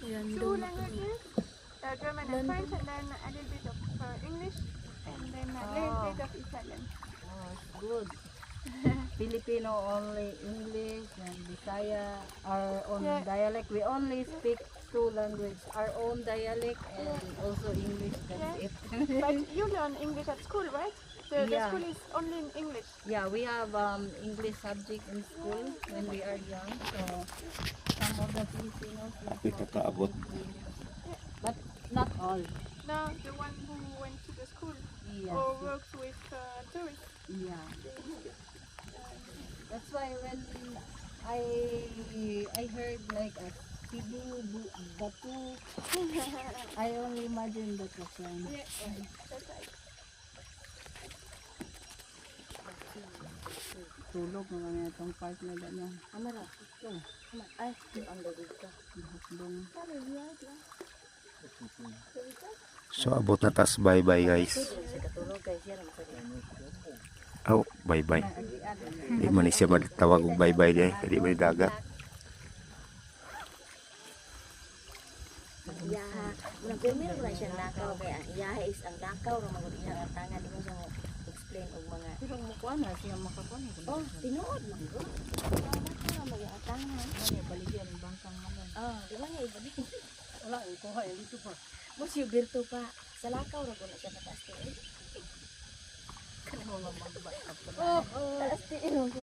two languages, German and French, and then a little bit of English, and then a little bit of Italian. Oh, it's good. Filipino only English and Bisaya, our own dialect. We only speak two languages, our own dialect and also English. That's it. But you learn English at school, right? The school is only in English. Yeah, we have English subject in school when we are young. So some of the Filipinos Nakakaabot. but not all. No, the one who went to the school Yes. or works with tourists. Yeah. They- That's why when I heard like a Cebu, Batu, I only imagine that was one. Yeah, that's right. Tulog naman itong part na ganyan. Amara, ito. Ay, ang lagig ka. Hakbong. So abot na tas bye-bye guys. Oh, bye-bye. Di man siya matawag og bye-bye di, di man dagat. Iyaha, unang primero wala siyang nakaw kaya iyaha is ang nakaw ng mga iyang tangan di mo siya explain og mga Pero mukha na siya makakuha. oh tinuod man go nakaw mga tangan Ano baligyan ng bangkang naman. di ba nga iba din Wala, ikuha yan dito pa. mo siya birto pa sa lakaw ra na siya nataas ti Kaya mo lang magbata pa. taas ti